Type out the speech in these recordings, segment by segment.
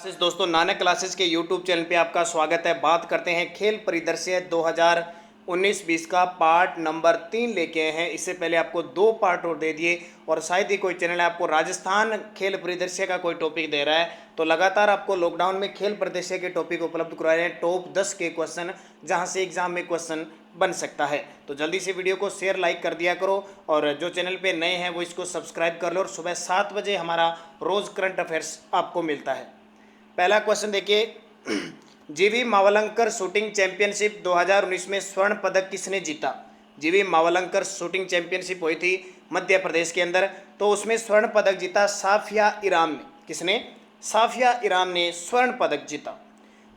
दोस्तों, नानक क्लासेस के YouTube channel पे आपका स्वागत है। बात करते हैं खेल परिदृश्य 2019-20 का पार्ट नंबर 3 लेके आए हैं। इससे पहले आपको 2 पार्ट और दे दिए और शायद ही कोई चैनल आपको राजस्थान खेल परिदृश्य का कोई टॉपिक दे रहा है। तो लगातार आपको लॉकडाउन में खेल परिदृश्य के टॉपिक उपलब्ध करवा रहे हैं, टॉप 10 के क्वेश्चन, जहां से एग्जाम में क्वेश्चन बन सकता है। तो जल्दी से वीडियो को शेयर लाइक कर दिया करो और जो चैनल पे नए हैं वो इसको सब्सक्राइब कर लो। और सुबह 7 बजे हमारा रोज़ करंट अफेयर्स आपको मिलता है। पहला क्वेश्चन देखिए, जीवी मावलंकर शूटिंग चैंपियनशिप 2019 में स्वर्ण पदक किसने जीता? जीवी मावलंकर शूटिंग चैंपियनशिप हुई थी मध्य प्रदेश के अंदर, तो उसमें स्वर्ण पदक जीता साफिया ईरान ने। किसने? साफिया ईरान ने स्वर्ण पदक जीता।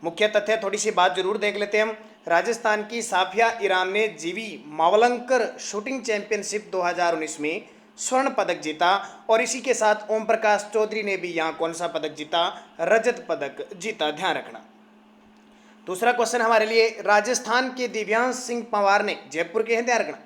मुख्य तथ्य थोड़ी सी बात जरूर देख लेते हैं हम। राजस्थान की साफिया ईरान ने जीवी मावलंकर शूटिंग चैंपियनशिप 2019 में स्वर्ण पदक जीता और इसी के साथ ओम प्रकाश चौधरी ने भी यहाँ कौन सा पदक जीता? रजत पदक जीता, ध्यान रखना। दूसरा क्वेश्चन हमारे लिए, राजस्थान के दिव्यांश सिंह पंवार ने, जयपुर के हैं, ध्यान रखना,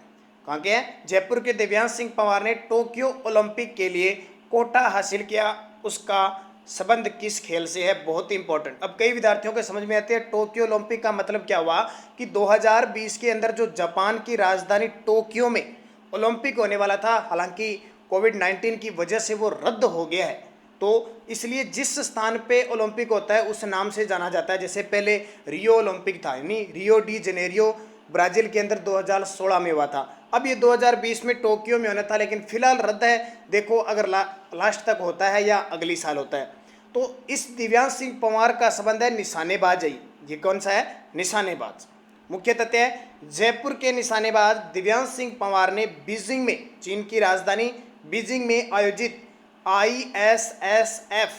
कहाँ के हैं? जयपुर के दिव्यांश सिंह पंवार ने टोक्यो ओलंपिक के लिए कोटा हासिल किया, उसका संबंध किस खेल से है? बहुत ही इंपॉर्टेंट। अब कई विद्यार्थियों के समझ में आते हैं टोक्यो ओलंपिक का मतलब क्या हुआ कि 2020 के अंदर जो जापान की राजधानी टोक्यो में ओलंपिक होने वाला था, हालांकि कोविड-19 की वजह से वो रद्द हो गया है, तो इसलिए जिस स्थान पे ओलंपिक होता है उस नाम से जाना जाता है। जैसे पहले रियो ओलंपिक था, यानी रियो डी जेनेरियो ब्राजील के अंदर 2016 में हुआ था। अब ये 2020 में टोक्यो में होना था, लेकिन फिलहाल रद्द है। देखो अगर लास्ट तक होता है या अगली साल होता है। तो इस दिव्यांश सिंह पंवार का संबंध है निशानेबाज। ये कौन सा है? निशानेबाज। मुख्य तथ्य है, जयपुर के निशानेबाज दिव्यांश सिंह पंवार ने बीजिंग में, चीन की राजधानी बीजिंग में आयोजित ISSF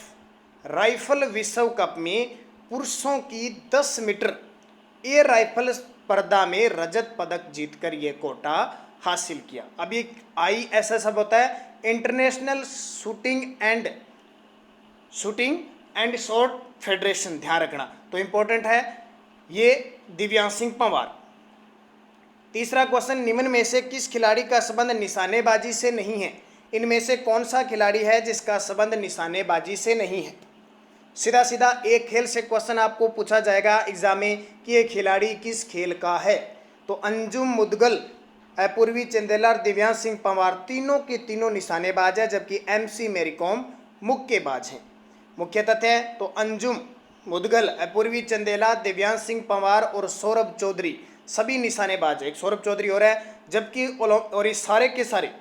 राइफल विश्व कप में पुरुषों की 10 मीटर एयर राइफल स्पर्धा में रजत पदक जीतकर ये कोटा हासिल किया। अब ये ISSF होता है international shooting and shot federation, ध्यान रखना। तो इंपॉर्टेंट है ये दिव्यांश सिंह पंवार। तीसरा क्वेश्चन, निम्न में से किस खिलाड़ी का संबंध निशानेबाजी से नहीं है? इनमें से कौन सा खिलाड़ी है जिसका संबंध निशानेबाजी से नहीं है? सीधा सीधा एक खेल से क्वेश्चन आपको पूछा जाएगा एग्जाम में कि ये खिलाड़ी किस खेल का है। तो अंजुम मुदगल, अपूर्वी चंदेला, दिव्यांश सिंह पंवार तीनों के तीनों निशानेबाज है, जबकि MC मैरीकॉम मुक्केबाज हैं। मुख्य तथ्य है, तो अंजुम मुदगल, अपूर्वी चंदेला, दिव्यांश सिंह पंवार और सौरभ चौधरी सभी निशानेबाज है। एक सौरभ चौधरी और है, जबकि और ये सारे के सारे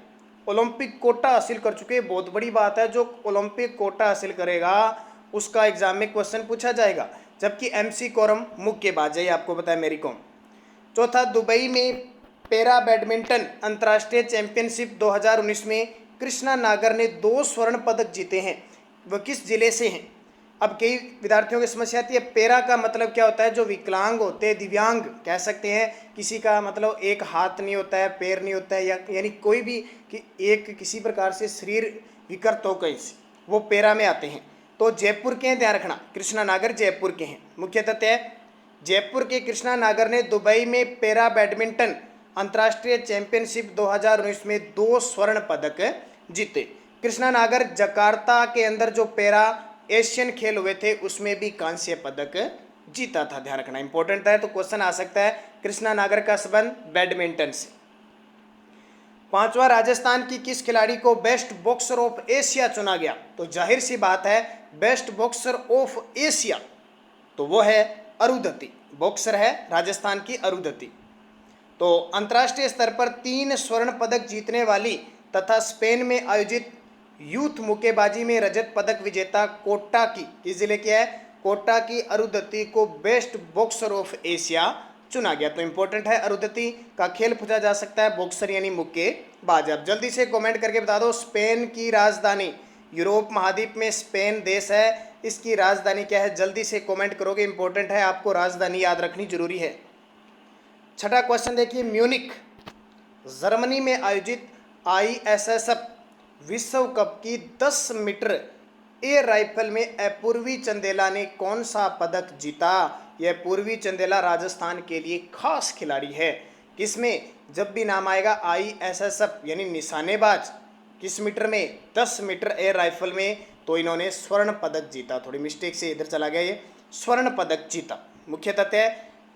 ओलंपिक कोटा हासिल कर चुके हैं। बहुत बड़ी बात है, जो ओलंपिक कोटा हासिल करेगा उसका एग्जाम में क्वेश्चन पूछा जाएगा। जबकि MC कोरम मुक्केबाज है, आपको पता है, मैरीकॉम। चौथा, दुबई में पैरा बैडमिंटन अंतर्राष्ट्रीय चैंपियनशिप 2019 में कृष्णा नागर ने 2 स्वर्ण पदक जीते हैं। वह किस जिले से हैं? अब कई विद्यार्थियों की समस्या आती है, पैरा का मतलब क्या होता है? जो विकलांग होते हैं, दिव्यांग कह सकते हैं, किसी का मतलब एक हाथ नहीं होता है, पैर नहीं होता है, या यानी कोई भी कि एक किसी प्रकार से शरीर विकृत हो गई, वो पैरा में आते हैं। तो जयपुर के हैं, ध्यान रखना, कृष्णा नागर जयपुर के हैं। मुख्य तथ्य है, जयपुर के कृष्णा नागर ने दुबई में पैरा बैडमिंटन अंतर्राष्ट्रीय चैंपियनशिप 2019 में 2 स्वर्ण पदक जीते। कृष्णा नागर जकार्ता के अंदर जो पैरा एशियन खेल हुए थे उसमें भी कांस्य पदक जीता था, ध्यान रखना, इंपॉर्टेंट है। तो क्वेश्चन आ सकता है कृष्णा नागर का संबंध बैडमिंटन से। पांचवा, राजस्थान की किस खिलाड़ी को बेस्ट बॉक्सर ऑफ एशिया चुना गया? तो जाहिर सी बात है, बेस्ट बॉक्सर ऑफ एशिया तो वो है अरुंधति, बॉक्सर है राजस्थान की अरुंधति। तो अंतर्राष्ट्रीय स्तर पर 3 स्वर्ण पदक जीतने वाली तथा स्पेन में आयोजित यूथ मुक्केबाजी में रजत पदक विजेता कोटा की, किस जिले की है? कोटा की अरुंधति को बेस्ट बॉक्सर ऑफ एशिया चुना गया। तो इंपॉर्टेंट है, अरुंधति का खेल पूछा जा सकता है, बॉक्सर यानी मुक्केबाज। आप जल्दी से कमेंट करके बता दो, स्पेन की राजधानी, यूरोप महाद्वीप में स्पेन देश है, इसकी राजधानी क्या है? जल्दी से कमेंट करोगे, इंपॉर्टेंट है, आपको राजधानी याद रखनी जरूरी है। छठा क्वेश्चन देखिए, म्यूनिख जर्मनी में आयोजित ISSF विश्व कप की 10 मीटर एयर राइफल में अपूर्वी चंदेला ने कौन सा पदक जीता? यह पूर्वी चंदेला राजस्थान के लिए खास खिलाड़ी है। किसमें? जब भी नाम आएगा ISSF यानी निशानेबाज, किस मीटर में? 10 मीटर एयर राइफल में, तो इन्होंने स्वर्ण पदक जीता। थोड़ी मिस्टेक से इधर चला गया, ये स्वर्ण पदक जीता। मुख्य तथ्य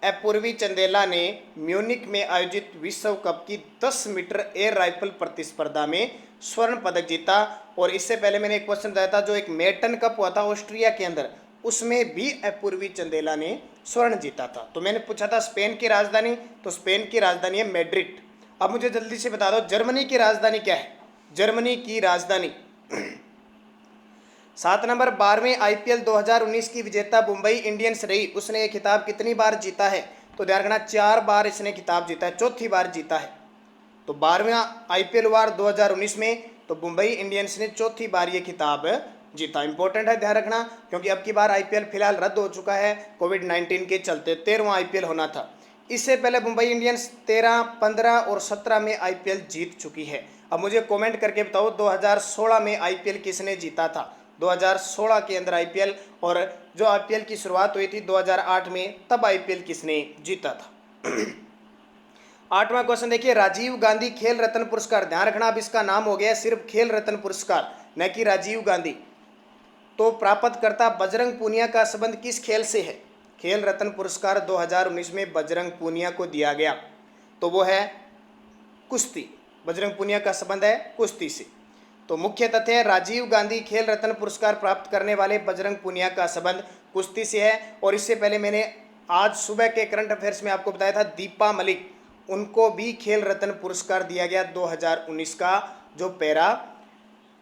अपूर्वी चंदेला ने म्यूनिक में आयोजित विश्व कप की 10 मीटर एयर राइफल प्रतिस्पर्धा में स्वर्ण पदक जीता। और इससे पहले मैंने एक क्वेश्चन बताया था, जो एक मेटन कप हुआ था ऑस्ट्रिया के अंदर, उसमें भी अपूर्वी चंदेला ने स्वर्ण जीता था। तो मैंने पूछा था स्पेन की राजधानी, तो स्पेन की राजधानी है मैड्रिड। अब मुझे जल्दी से बता दो जर्मनी की राजधानी क्या है। जर्मनी की राजधानी 7 नंबर 12वें आईपीएल 2019 की विजेता मुंबई इंडियंस रही। उसने ये खिताब कितनी बार जीता है? तो ध्यान रखना 4 बार इसने खिताब जीता है, चौथी बार जीता है। तो 12वां आईपीएल वार 2019 में तो मुंबई इंडियंस ने चौथी बार ये खिताब जीता। इंपॉर्टेंट है, ध्यान रखना, क्योंकि अब की बार आईपीएल फिलहाल रद्द हो चुका है कोविड-19 के चलते। 13वां आईपीएल होना था। इससे पहले मुंबई इंडियंस 13, 15 और 17 में आईपीएल जीत चुकी है। अब मुझे कमेंट करके बताओ 2016 में आईपीएल किसने जीता था? 2016 के अंदर आईपीएल, और जो आईपीएल की शुरुआत हुई थी 2008 में, तब आईपीएल किसने जीता था? 8वां क्वेश्चन देखिए, राजीव गांधी खेल रत्न पुरस्कार, ध्यान रखना अब इसका नाम हो गया सिर्फ खेल रत्न पुरस्कार, न कि राजीव गांधी। तो प्राप्तकर्ता बजरंग पूनिया का संबंध किस खेल से है? खेल रत्न पुरस्कार 2019 में बजरंग पूनिया को दिया गया, तो वो है कुश्ती। बजरंग पूनिया का संबंध है कुश्ती से। तो मुख्य तथ्य है राजीव गांधी खेल रत्न पुरस्कार प्राप्त करने वाले बजरंग पूनिया का संबंध कुश्ती से है। और इससे पहले मैंने आज सुबह के करंट अफेयर्स में आपको बताया था दीपा मलिक, उनको भी खेल रत्न पुरस्कार दिया गया 2019 का, जो पैरा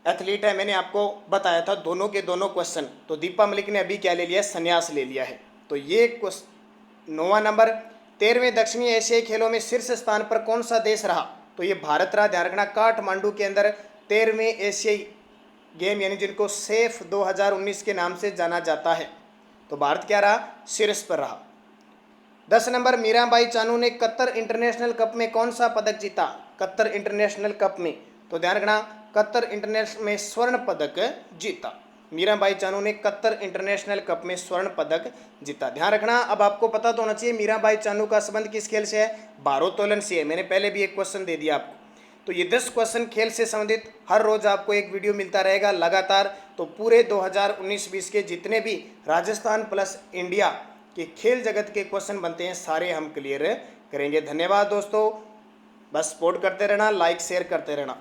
एथलीट है। मैंने आपको बताया था दोनों के दोनों क्वेश्चन। तो दीपा मलिक ने अभी क्या ले लिया? संन्यास ले लिया है। तो ये 9वां नंबर, 13वें दक्षिणी एशियाई खेलों में शीर्ष स्थान पर कौन सा देश रहा? तो ये भारत रहा। ध्यान रखना काठमांडू के अंदर 13वें एशियाई गेम, यानी जिनको सेफ 2019 के नाम से जाना जाता है, तो भारत क्या रहा? शीर्ष पर रहा। 10 नंबर, मीराबाई चानू ने कतर इंटरनेशनल कप में कौन सा पदक जीता? कतर इंटरनेशनल कप में, तो ध्यान रखना कतर इंटरनेशनल में स्वर्ण पदक जीता। मीराबाई चानू ने कतर इंटरनेशनल कप में स्वर्ण पदक जीता। ध्यान रखना, अब आपको पता तो होना चाहिए मीराबाई चानू का संबंध किस खेल से है? भारोत्तोलन से है। मैंने पहले भी एक क्वेश्चन दे दिया आपको। तो ये 10 क्वेश्चन खेल से संबंधित हर रोज आपको एक वीडियो मिलता रहेगा लगातार। तो पूरे 2019-20 के जितने भी राजस्थान प्लस इंडिया के खेल जगत के क्वेश्चन बनते हैं, सारे हम क्लियर करेंगे। धन्यवाद दोस्तों, बस सपोर्ट करते रहना, लाइक शेयर करते रहना।